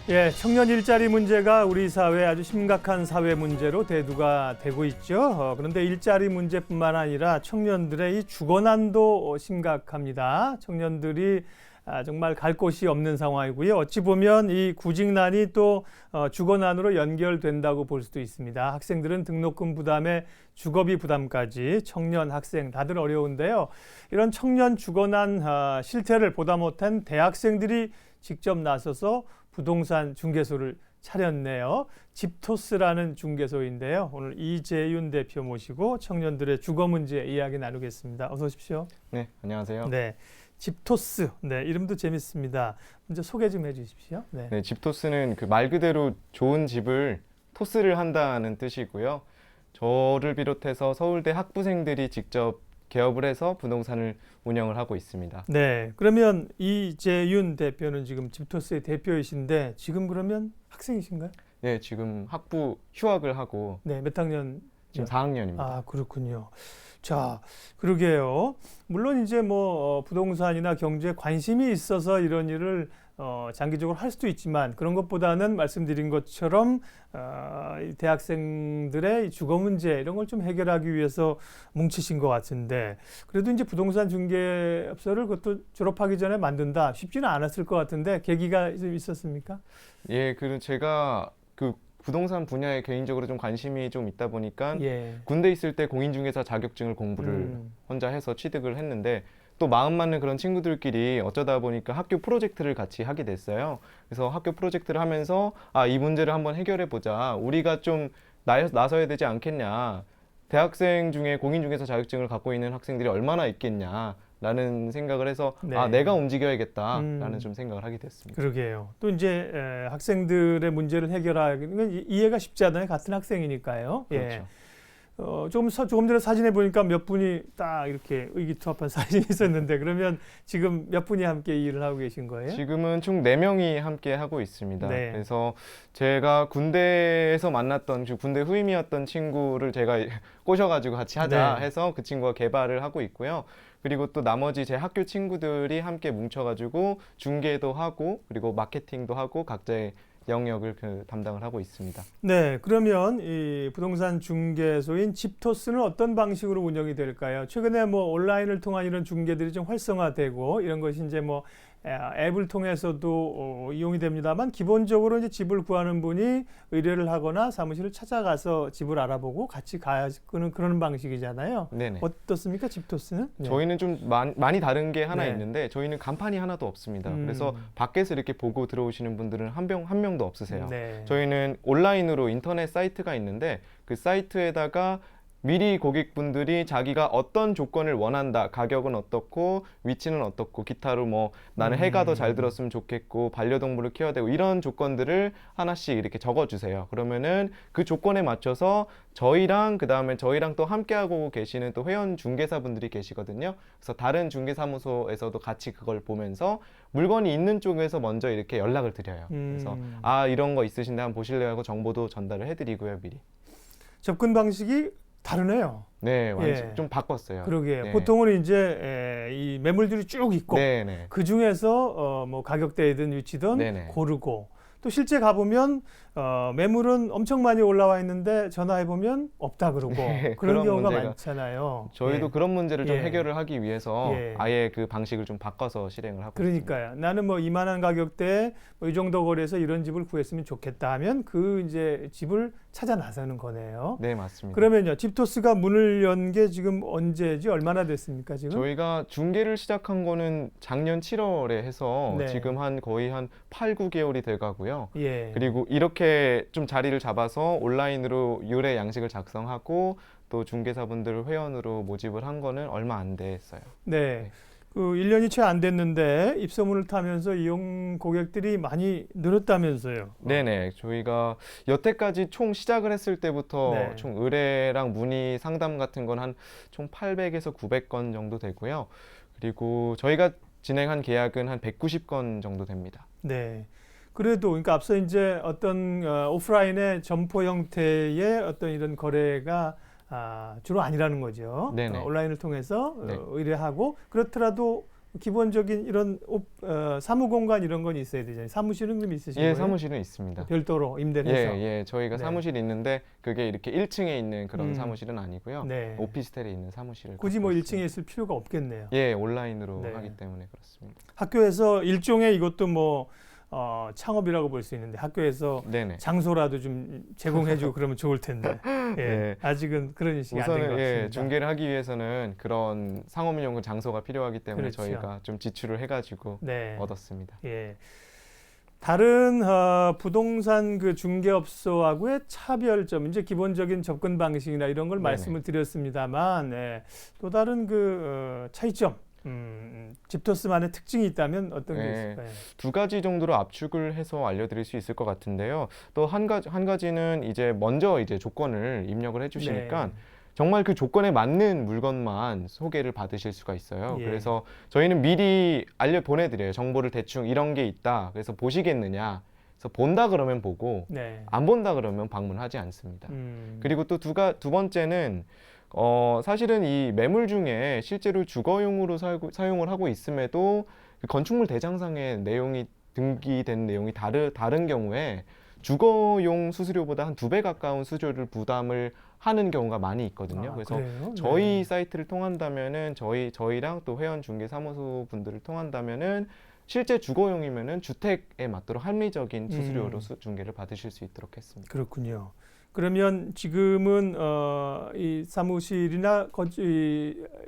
예, 청년 일자리 문제가 우리 사회의 아주 심각한 사회 문제로 대두가 되고 있죠. 그런데 일자리 문제뿐만 아니라 청년들의 이 주거난도 심각합니다. 청년들이 정말 갈 곳이 없는 상황이고요. 어찌 보면 이 구직난이 또 주거난으로 연결된다고 볼 수도 있습니다. 학생들은 등록금 부담에 주거비 부담까지 청년, 학생 다들 어려운데요. 이런 청년 주거난 실태를 보다 못한 대학생들이 직접 나서서 부동산 중개소를 차렸네요. 집토스라는 중개소인데요. 오늘 이재윤 대표 모시고 청년들의 주거 문제 이야기 나누겠습니다. 어서 오십시오. 네, 안녕하세요. 네, 집토스. 네, 이름도 재밌습니다. 먼저 소개 좀 해주십시오. 네, 네, 집토스는 그 말 그대로 좋은 집을 토스를 한다는 뜻이고요. 저를 비롯해서 서울대 학부생들이 직접 개업을 해서 부동산을 운영을 하고 있습니다. 네. 그러면 이재윤 대표는 지금 집토스의 대표이신데 지금 그러면 학생이신가요? 네, 지금 학부 휴학을 하고 네, 몇 학년? 지금 4학년입니다. 아, 그렇군요. 자, 그러게요. 물론 이제 뭐 부동산이나 경제에 관심이 있어서 이런 일을 장기적으로 할 수도 있지만 그런 것보다는 말씀드린 것처럼 이 대학생들의 주거 문제 이런 걸 좀 해결하기 위해서 뭉치신 것 같은데 그래도 이제 부동산 중개업소를 그것도 졸업하기 전에 만든다 쉽지는 않았을 것 같은데 계기가 좀 있었습니까? 예, 그 제가 그 부동산 분야에 개인적으로 좀 관심이 좀 있다 보니까 예. 군대 있을 때 공인중개사 자격증을 공부를 혼자 해서 취득을 했는데 또 마음 맞는 그런 친구들끼리 어쩌다 보니까 학교 프로젝트를 같이 하게 됐어요. 그래서 학교 프로젝트를 하면서 이 문제를 한번 해결해 보자. 우리가 좀 나서야 되지 않겠냐. 대학생 중에 공인중개사 자격증을 갖고 있는 학생들이 얼마나 있겠냐. 라는 생각을 해서 네. 내가 움직여야겠다라는 좀 생각을 하게 됐습니다. 그러게요. 또 이제 학생들의 문제를 해결하기는 이해가 쉽지 않아요. 같은 학생이니까요. 그렇죠. 예. 조금 전에 사진에 보니까 몇 분이 딱 이렇게 의기투합한 사진이 있었는데 그러면 지금 몇 분이 함께 일을 하고 계신 거예요? 지금은 총 4명이 함께 하고 있습니다. 네. 그래서 제가 군대에서 만났던 군대 후임이었던 친구를 제가 꼬셔가지고 같이 하자 네. 해서 그 친구가 개발을 하고 있고요. 그리고 또 나머지 제 학교 친구들이 함께 뭉쳐가지고 중개도 하고 그리고 마케팅도 하고 각자의 영역을 담당을 하고 있습니다. 네, 그러면 이 부동산 중개소인 집토스는 어떤 방식으로 운영이 될까요? 최근에 뭐 온라인을 통한 이런 중개들이 좀 활성화되고 이런 것이 이제 뭐 앱을 통해서도 이용이 됩니다만 기본적으로 이제 집을 구하는 분이 의뢰를 하거나 사무실을 찾아가서 집을 알아보고 같이 가는 그런 방식이잖아요. 네네. 어떻습니까, 집토스는? 네. 저희는 좀 많이 다른 게 하나 네. 있는데 저희는 간판이 하나도 없습니다. 그래서 밖에서 이렇게 보고 들어오시는 분들은 한 명도 없으세요. 네. 저희는 온라인으로 인터넷 사이트가 있는데 그 사이트에다가 미리 고객분들이 자기가 어떤 조건을 원한다, 가격은 어떻고 위치는 어떻고 기타로 뭐 나는 해가 더 잘 들었으면 좋겠고 반려동물을 키워야 되고 이런 조건들을 하나씩 이렇게 적어주세요. 그러면은 그 조건에 맞춰서 저희랑 그다음에 저희랑 또 함께하고 계시는 또 회원 중개사분들이 계시거든요. 그래서 다른 중개사무소에서도 같이 그걸 보면서 물건이 있는 쪽에서 먼저 이렇게 연락을 드려요. 그래서 이런 거 있으신데 한번 보실래요 하고 정보도 전달을 해드리고요, 미리. 접근 방식이 다르네요. 네, 완전 예. 좀 바꿨어요. 그러게요. 네. 보통은 이제 이 매물들이 쭉 있고 네네. 그 중에서 뭐 가격대든 위치든 네네. 고르고 또 실제 가보면 매물은 엄청 많이 올라와 있는데 전화해 보면 없다 그러고 네, 그런 그런 경우가 문제가 많잖아요. 저희도 예. 그런 문제를 좀 예. 해결을 하기 위해서 예. 아예 그 방식을 좀 바꿔서 실행을 하고 있습니다. 그러니까요. 나는 뭐 이만한 가격대에 뭐 이 정도 거리에서 이런 집을 구했으면 좋겠다 하면 그 이제 집을 찾아 나서는 거네요. 네, 맞습니다. 그러면요, 집토스가 문을 연 게 지금 언제지? 얼마나 됐습니까, 지금? 저희가 중개를 시작한 거는 작년 7월에 해서 네. 지금 거의 한 8, 9개월이 돼 가고요. 예. 그리고 이렇게 좀 자리를 잡아서 온라인으로 의뢰 양식을 작성하고 또 중개사분들을 회원으로 모집을 한 거는 얼마 안 됐어요. 네. 그 1년이 채 안 됐는데 입소문을 타면서 이용 고객들이 많이 늘었다면서요. 네네. 저희가 여태까지 총 시작을 했을 때부터 네. 총 의뢰랑 문의 상담 같은 건 한 총 800에서 900건 정도 되고요. 그리고 저희가 진행한 계약은 한 190건 정도 됩니다. 네. 그래도 그러니까 앞서 이제 어떤 오프라인의 점포 형태의 어떤 이런 거래가 주로 아니라는 거죠. 네네. 온라인을 통해서 네. 의뢰하고 그렇더라도 기본적인 이런 사무 공간 이런 건 있어야 되잖아요. 사무실은 좀 있으신 예, 거예요? 사무실은 있습니다. 별도로 임대를 예, 해서. 예, 저희가 네. 사무실이 있는데 그게 이렇게 1층에 있는 그런 음. 사무실은 아니고요. 네. 오피스텔에 있는 사무실을 굳이 갖고 뭐 있습니다. 1층에 있을 필요가 없겠네요. 예, 온라인으로 네. 하기 때문에 그렇습니다. 학교에서 일종의 이것도 뭐 창업이라고 볼 수 있는데 학교에서 네네. 장소라도 좀 제공해주고 그러면 좋을 텐데 예, 네. 아직은 그런 인식이 안 된 것 우선은 같습니다. 예, 중계를 하기 위해서는 그런 상업용 장소가 필요하기 때문에 그렇죠. 저희가 좀 지출을 해가지고 네. 얻었습니다. 예. 다른 부동산 그 중개업소하고의 차별점, 이제 기본적인 접근 방식이나 이런 걸 네네. 말씀을 드렸습니다만, 또 다른 그 차이점, 집토스만의 특징이 있다면 어떤 게 네. 있을까요? 두 가지 정도로 압축을 해서 알려드릴 수 있을 것 같은데요. 또 한 가지는 이제 먼저 이제 조건을 입력을 해주시니까 네. 정말 그 조건에 맞는 물건만 소개를 받으실 수가 있어요. 예. 그래서 저희는 미리 보내드려요. 정보를 대충 이런 게 있다. 그래서 보시겠느냐. 그래서 본다 그러면 보고 네. 안 본다 그러면 방문하지 않습니다. 그리고 또 두 번째는 사실은 이 매물 중에 실제로 주거용으로 사용을 하고 있음에도 그 건축물 대장상에 내용이 등기된 내용이 다른 경우에 주거용 수수료보다 한 2배 가까운 수수료를 부담을 하는 경우가 많이 있거든요. 그래서 그래요? 저희 네. 사이트를 통한다면은 저희랑 또 회원 중개 사무소 분들을 통한다면은 실제 주거용이면은 주택에 맞도록 합리적인 수수료로 중개를 받으실 수 있도록 했습니다. 그렇군요. 그러면 지금은 이 사무실이나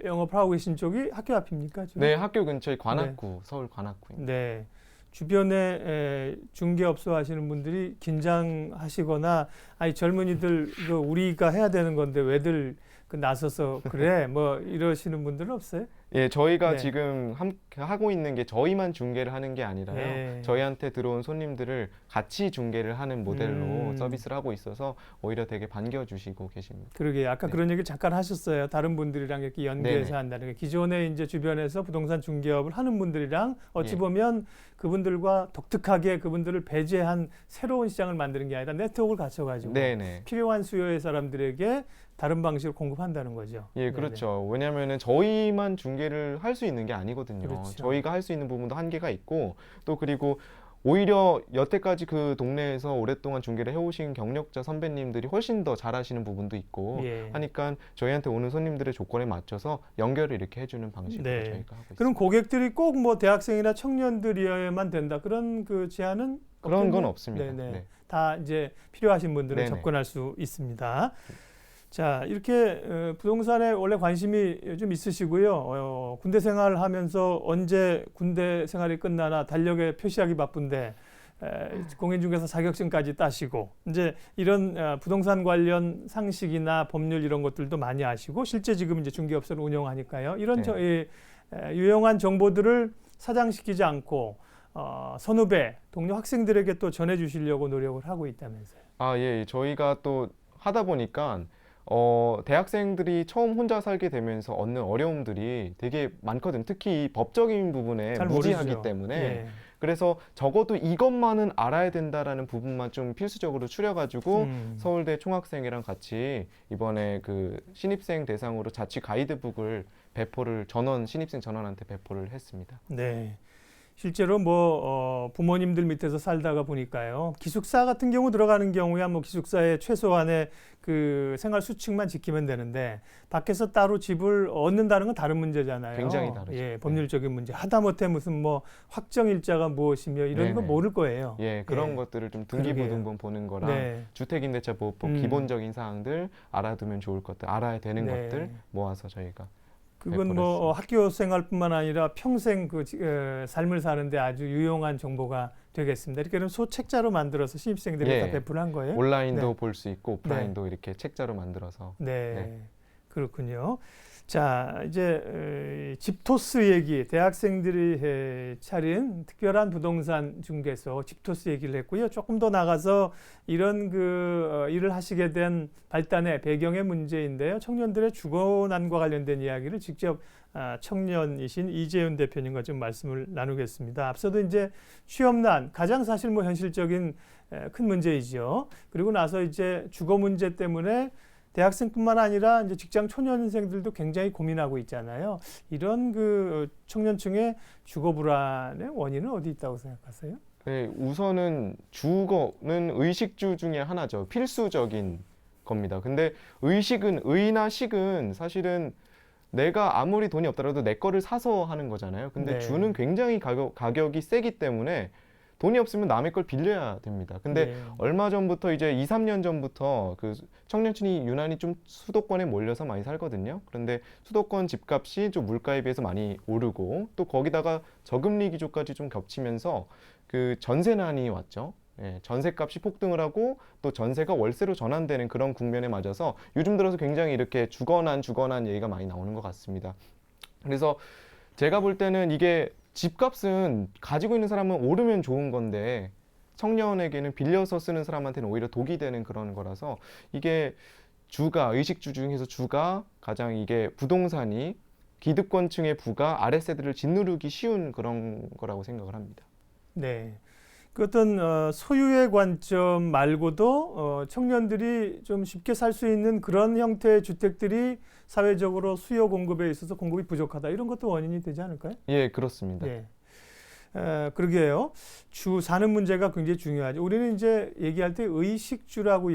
영업을 하고 계신 쪽이 학교 앞입니까? 지금? 네, 학교 근처에 관악구, 서울 관악구입니다. 네. 주변에 중개업소 하시는 분들이 긴장하시거나 아니 젊은이들 이거 우리가 해야 되는 건데 왜들 나서서 그래 뭐 이러시는 분들은 없어요? 예, 저희가 네. 지금 하고 있는 게 저희만 중개를 하는 게 아니라요. 네. 저희한테 들어온 손님들을 같이 중개를 하는 모델로 서비스를 하고 있어서 오히려 되게 반겨주시고 계십니다. 그러게 아까 네. 그런 얘기를 잠깐 하셨어요. 다른 분들이랑 이렇게 연계해서 네네. 한다는 게 기존에 이제 주변에서 부동산 중개업을 하는 분들이랑 어찌 예. 보면 그분들과 독특하게 그분들을 배제한 새로운 시장을 만드는 게 아니라 네트워크를 갖춰가지고 네네. 필요한 수요의 사람들에게 다른 방식으로 공급한다는 거죠. 예, 네네. 그렇죠. 왜냐면은 저희만 중개를 할 수 있는 게 아니거든요. 그렇죠. 저희가 할 수 있는 부분도 한계가 있고 또 그리고 오히려 여태까지 그 동네에서 오랫동안 중개를 해오신 경력자 선배님들이 훨씬 더 잘하시는 부분도 있고 예. 하니까 저희한테 오는 손님들의 조건에 맞춰서 연결을 이렇게 해주는 방식으로 네. 저희가 하고 있습니다. 그럼 고객들이 꼭 뭐 대학생이나 청년들이어야만 된다 그런 그 제한은 그런 건 없겠네요? 없습니다. 네네. 네. 다 이제 필요하신 분들은 네네. 접근할 수 있습니다. 자, 이렇게 부동산에 원래 관심이 좀 있으시고요. 군대 생활하면서 언제 군대 생활이 끝나나 달력에 표시하기 바쁜데 공인중개사 자격증까지 따시고 이제 이런 부동산 관련 상식이나 법률 이런 것들도 많이 아시고 실제 지금 이제 중개업소를 운영하니까요. 이런 네. 유용한 정보들을 사장시키지 않고 선후배, 동료 학생들에게 또 전해주시려고 노력을 하고 있다면서요. 아, 예. 저희가 또 하다 보니까 대학생들이 처음 혼자 살게 되면서 얻는 어려움들이 되게 많거든요. 특히 이 법적인 부분에 잘 무지하기 모르죠. 때문에. 예. 그래서 적어도 이것만은 알아야 된다라는 부분만 좀 필수적으로 추려가지고 서울대 총학생회랑 같이 이번에 그 신입생 대상으로 자취 가이드북을 전원 신입생 전원한테 배포를 했습니다. 네. 실제로 뭐 부모님들 밑에서 살다가 보니까요. 기숙사 같은 경우 들어가는 경우야 뭐 기숙사의 최소한의 그 생활 수칙만 지키면 되는데 밖에서 따로 집을 얻는다는 건 다른 문제잖아요. 굉장히 다르죠. 예, 법률적인 문제. 하다못해 무슨 뭐 확정 일자가 무엇이며 이런 거 네네. 모를 거예요. 예, 그런 예. 것들을 좀 그러게요. 등기부등본 보는 거랑 네. 주택임대차보호법 기본적인 사항들 알아두면 좋을 것들, 알아야 되는 네. 것들 모아서 저희가 그건 뭐 학교 생활뿐만 아니라 평생 그 삶을 사는데 아주 유용한 정보가 되겠습니다. 이렇게 그럼 소책자로 만들어서 신입생들에게 예. 다 배포를 한 거예요? 온라인도 네. 볼 수 있고 오프라인도 이렇게 책자로 만들어서 네. 네. 그렇군요. 자, 이제 집토스 얘기, 대학생들이 차린 특별한 부동산 중개소 집토스 얘기를 했고요. 조금 더 나가서 이런 그 일을 하시게 된 발단의 배경의 문제인데요. 청년들의 주거난과 관련된 이야기를 직접 청년이신 이재윤 대표님과 좀 말씀을 나누겠습니다. 앞서도 이제 취업난 가장 사실 뭐 현실적인 큰 문제이죠. 그리고 나서 이제 주거 문제 때문에 대학생뿐만 아니라 이제 직장 초년생들도 굉장히 고민하고 있잖아요. 이런 그 청년층의 주거 불안의 원인은 어디 있다고 생각하세요? 네, 우선은 주거는 의식주 중에 하나죠. 필수적인 겁니다. 근데 의나 식은 사실은 내가 아무리 돈이 없더라도 내 거를 사서 하는 거잖아요. 근데 네. 주는 굉장히 가격이 세기 때문에 돈이 없으면 남의 걸 빌려야 됩니다. 근데 네. 얼마 전부터 이제 2, 3년 전부터 그 청년층이 유난히 좀 수도권에 몰려서 많이 살거든요. 그런데 수도권 집값이 좀 물가에 비해서 많이 오르고 또 거기다가 저금리 기조까지 좀 겹치면서 그 전세난이 왔죠. 예, 전세값이 폭등을 하고 또 전세가 월세로 전환되는 그런 국면에 맞아서 요즘 들어서 굉장히 이렇게 주거난 얘기가 많이 나오는 것 같습니다. 그래서 제가 볼 때는 이게 집값은 가지고 있는 사람은 오르면 좋은 건데 청년에게는 빌려서 쓰는 사람한테는 오히려 독이 되는 그런 거라서 이게 의식주 중에서 주가 가장 이게 부동산이 기득권층의 부가 아랫세대를 짓누르기 쉬운 그런 거라고 생각을 합니다. 네. 그 어떤 소유의 관점 말고도 청년들이 좀 쉽게 살 수 있는 그런 형태의 주택들이 사회적으로 수요 공급에 있어서 공급이 부족하다. 이런 것도 원인이 되지 않을까요? 예, 그렇습니다. 예. 그러게요. 사는 문제가 굉장히 중요하죠. 우리는 이제 얘기할 때 의식주라고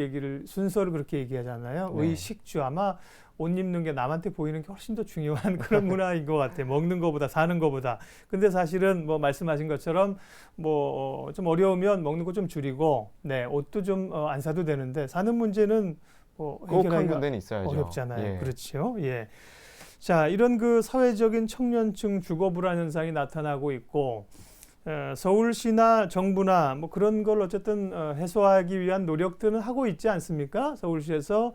순서를 그렇게 얘기하잖아요. 네. 의식주. 아마 옷 입는 게 남한테 보이는 게 훨씬 더 중요한 그런 문화인 것 같아요. 먹는 것보다 사는 것보다. 근데 사실은 뭐 말씀하신 것처럼 뭐 좀 어려우면 먹는 거 좀 줄이고, 네, 옷도 좀 안 사도 되는데 사는 문제는 뭐 꼭 한 해결하기가 군데는 있어야죠. 어렵잖아요. 예. 그렇죠. 예. 자, 이런 그 사회적인 청년층 주거 불안 현상이 나타나고 있고, 서울시나 정부나 뭐 그런 걸 어쨌든 해소하기 위한 노력들은 하고 있지 않습니까? 서울시에서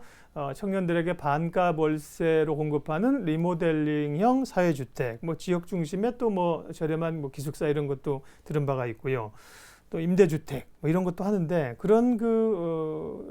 청년들에게 반가 월세로 공급하는 리모델링형 사회주택, 뭐 지역 중심에 또 뭐 저렴한 뭐 기숙사 이런 것도 들은 바가 있고요. 또 임대주택 뭐 이런 것도 하는데 그런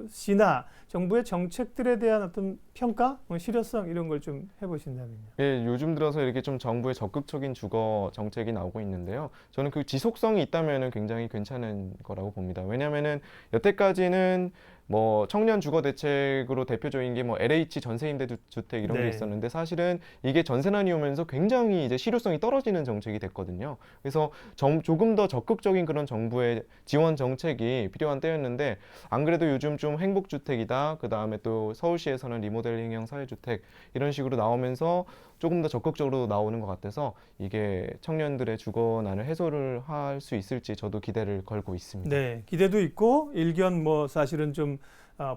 시나 정부의 정책들에 대한 어떤 평가, 뭐 실효성 이런 걸 좀 해보신다면요. 예, 요즘 들어서 이렇게 좀 정부의 적극적인 주거 정책이 나오고 있는데요. 저는 그 지속성이 있다면은 굉장히 괜찮은 거라고 봅니다. 왜냐면은 여태까지는 뭐 청년 주거 대책으로 대표적인 게 뭐 LH 전세임대주택 이런 게 네. 있었는데 사실은 이게 전세난이 오면서 굉장히 이제 실효성이 떨어지는 정책이 됐거든요. 그래서 조금 더 적극적인 그런 정부의 지원 정책이 필요한 때였는데 안 그래도 요즘 좀 행복주택이다. 그 다음에 또 서울시에서는 리모델링형 사회주택 이런 식으로 나오면서 조금 더 적극적으로 나오는 것 같아서 이게 청년들의 주거난을 해소를 할 수 있을지 저도 기대를 걸고 있습니다. 네, 기대도 있고 일견 뭐 사실은 좀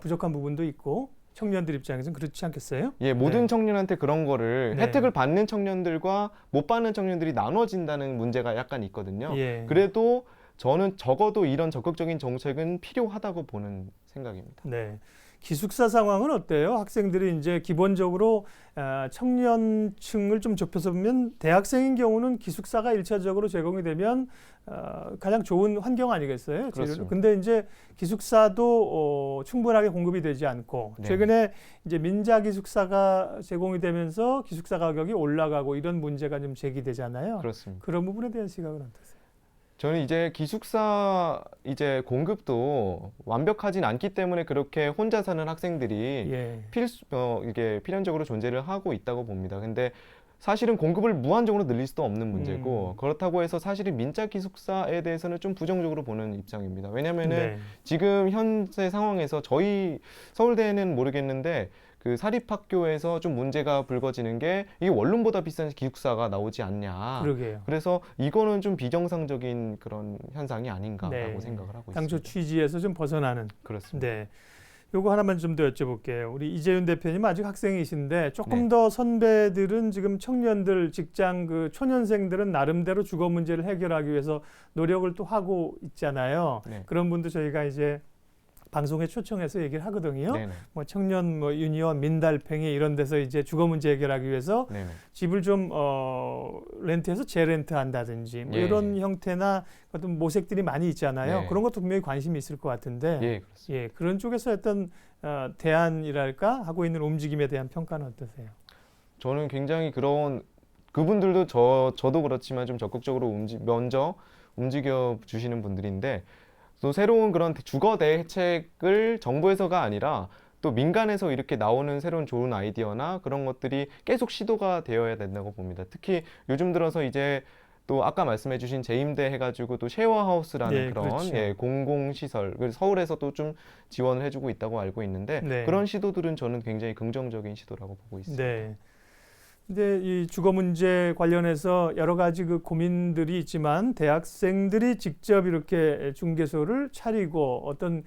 부족한 부분도 있고 청년들 입장에서는 그렇지 않겠어요? 예, 모든 네. 청년한테 그런 거를 네. 혜택을 받는 청년들과 못 받는 청년들이 나눠진다는 문제가 약간 있거든요. 예. 그래도 저는 적어도 이런 적극적인 정책은 필요하다고 보는 생각입니다. 네. 기숙사 상황은 어때요? 학생들이 이제 기본적으로 청년층을 좀 좁혀서 보면 대학생인 경우는 기숙사가 일차적으로 제공이 되면 가장 좋은 환경 아니겠어요? 그렇습니다. 근데 이제 기숙사도 충분하게 공급이 되지 않고 네. 최근에 이제 민자 기숙사가 제공이 되면서 기숙사 가격이 올라가고 이런 문제가 좀 제기되잖아요. 그렇습니다. 그런 부분에 대한 시각은 어떠세요? 저는 이제 기숙사 이제 공급도 완벽하진 않기 때문에 그렇게 혼자 사는 학생들이 예. 이게 필연적으로 존재를 하고 있다고 봅니다. 근데 사실은 공급을 무한정으로 늘릴 수도 없는 문제고 그렇다고 해서 사실은 민자 기숙사에 대해서는 좀 부정적으로 보는 입장입니다. 왜냐면은 네. 지금 현재 상황에서 저희 서울대는 모르겠는데 그 사립학교에서 좀 문제가 불거지는 게 이게 원룸보다 비싼 기숙사가 나오지 않냐. 그러게요. 그래서 이거는 좀 비정상적인 그런 현상이 아닌가라고 네. 생각을 하고 당초 있습니다. 취지에서 좀 벗어나는. 그렇습니다. 네. 요거 하나만 좀 더 여쭤볼게요. 우리 이재윤 대표님 아직 학생이신데 조금 네. 더 선배들은 지금 청년들, 직장 초년생들은 나름대로 주거 문제를 해결하기 위해서 노력을 또 하고 있잖아요. 네. 그런 분도 저희가 이제 방송에 초청해서 얘기를 하거든요. 네네. 뭐 청년 유니온, 민달팽이 이런 데서 이제 주거 문제 해결하기 위해서 네네. 집을 좀 렌트해서 재렌트 한다든지 뭐 예. 이런 형태나 어떤 모색들이 많이 있잖아요. 네. 그런 것도 분명히 관심이 있을 것 같은데 예, 그렇습니다. 예, 그런 쪽에서 어떤 대안이랄까 하고 있는 움직임에 대한 평가는 어떠세요? 저는 굉장히 그런 그분들도 저도 그렇지만 좀 적극적으로 먼저 움직여 주시는 분들인데 또 새로운 그런 주거 대책을 정부에서가 아니라 또 민간에서 이렇게 나오는 새로운 좋은 아이디어나 그런 것들이 계속 시도가 되어야 된다고 봅니다. 특히 요즘 들어서 이제 또 아까 말씀해주신 재임대 해가지고 또 쉐어하우스라는 네, 그런 그렇죠. 공공시설, 그래서 서울에서도 좀 지원을 해주고 있다고 알고 있는데 네. 그런 시도들은 저는 굉장히 긍정적인 시도라고 보고 있습니다. 네. 근데 이 주거 문제 관련해서 여러 가지 그 고민들이 있지만 대학생들이 직접 이렇게 중개소를 차리고 어떤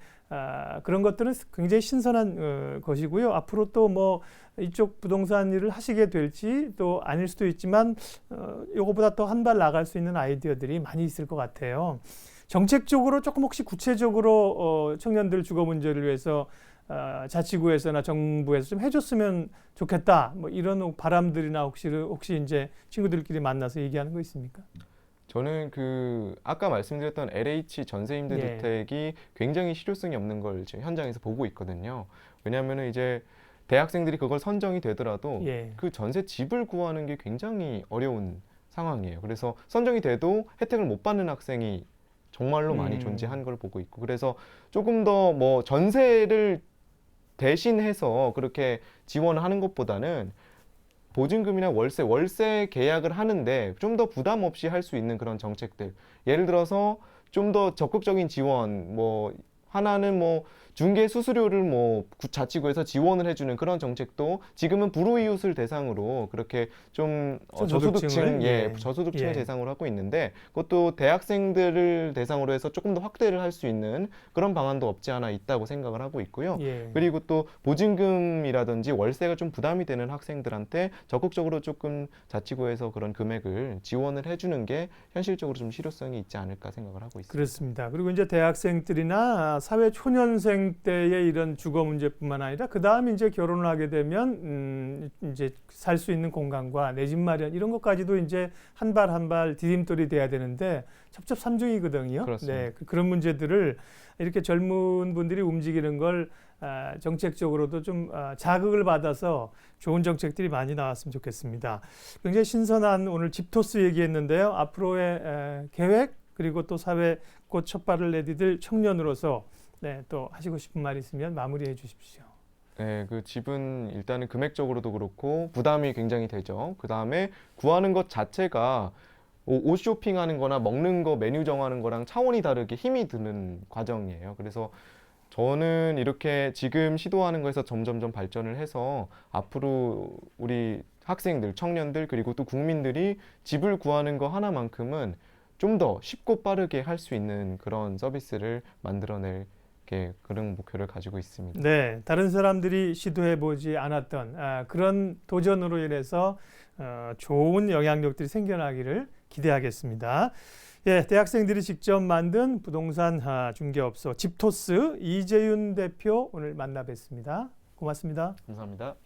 그런 것들은 굉장히 신선한 것이고요. 앞으로 또 뭐 이쪽 부동산 일을 하시게 될지 또 아닐 수도 있지만 요거보다 또 한 발 나갈 수 있는 아이디어들이 많이 있을 것 같아요. 정책적으로 조금 혹시 구체적으로 청년들 주거 문제를 위해서 자치구에서나 정부에서 좀 해줬으면 좋겠다. 뭐 이런 바람들이나 혹시 이제 친구들끼리 만나서 얘기하는 거 있습니까? 저는 그 아까 말씀드렸던 LH 전세임대주택이 굉장히 실효성이 없는 걸 지금 현장에서 보고 있거든요. 왜냐하면 이제 대학생들이 그걸 선정이 되더라도 예. 그 전세 집을 구하는 게 굉장히 어려운 상황이에요. 그래서 선정이 돼도 혜택을 못 받는 학생이 정말로 많이 존재한 걸 보고 있고, 그래서 조금 더 뭐 전세를 대신해서 그렇게 지원을 하는 것보다는 보증금이나 월세 계약을 하는데 좀 더 부담 없이 할 수 있는 그런 정책들. 예를 들어서 좀 더 적극적인 지원, 뭐 하나는 뭐 중개 수수료를 뭐 자치구에서 지원을 해주는 그런 정책도 지금은 불우이웃을 대상으로 그렇게 좀 저소득층, 저소득층을 예. 대상으로 하고 있는데 그것도 대학생들을 대상으로 해서 조금 더 확대를 할 수 있는 그런 방안도 없지 않아 있다고 생각을 하고 있고요. 예. 그리고 또 보증금이라든지 월세가 좀 부담이 되는 학생들한테 적극적으로 조금 자치구에서 그런 금액을 지원을 해주는 게 현실적으로 좀 실효성이 있지 않을까 생각을 하고 있습니다. 그렇습니다. 그리고 이제 대학생들이나 사회 초년생 때의 이런 주거 문제뿐만 아니라 그 다음 이제 결혼을 하게 되면 이제 살 수 있는 공간과 내 집 마련 이런 것까지도 이제 한 발 한 발 디딤돌이 돼야 되는데 첩첩산중이거든요. 그렇습니다. 네, 그런 문제들을 이렇게 젊은 분들이 움직이는 걸 정책적으로도 좀 자극을 받아서 좋은 정책들이 많이 나왔으면 좋겠습니다. 굉장히 신선한 오늘 집토스 얘기했는데요. 앞으로의 계획 그리고 또 사회 곧 첫발을 내디딜 청년으로서 또 하시고 싶은 말 있으면 마무리해 주십시오. 네, 그 집은 일단은 금액적으로도 그렇고 부담이 굉장히 되죠. 그 다음에 구하는 것 자체가 옷 쇼핑하는 거나 먹는 거 메뉴 정하는 거랑 차원이 다르게 힘이 드는 과정이에요. 그래서 저는 이렇게 지금 시도하는 거에서 점점점 발전을 해서 앞으로 우리 학생들, 청년들 그리고 또 국민들이 집을 구하는 거 하나만큼은 좀 더 쉽고 빠르게 할 수 있는 그런 서비스를 만들어낼 그런 목표를 가지고 있습니다. 네, 다른 사람들이 시도해 보지 않았던 그런 도전으로 인해서 좋은 영향력들이 생겨나기를 기대하겠습니다. 예, 대학생들이 직접 만든 부동산 중개업소 집토스 이재윤 대표 오늘 만나 뵀습니다. 고맙습니다. 감사합니다.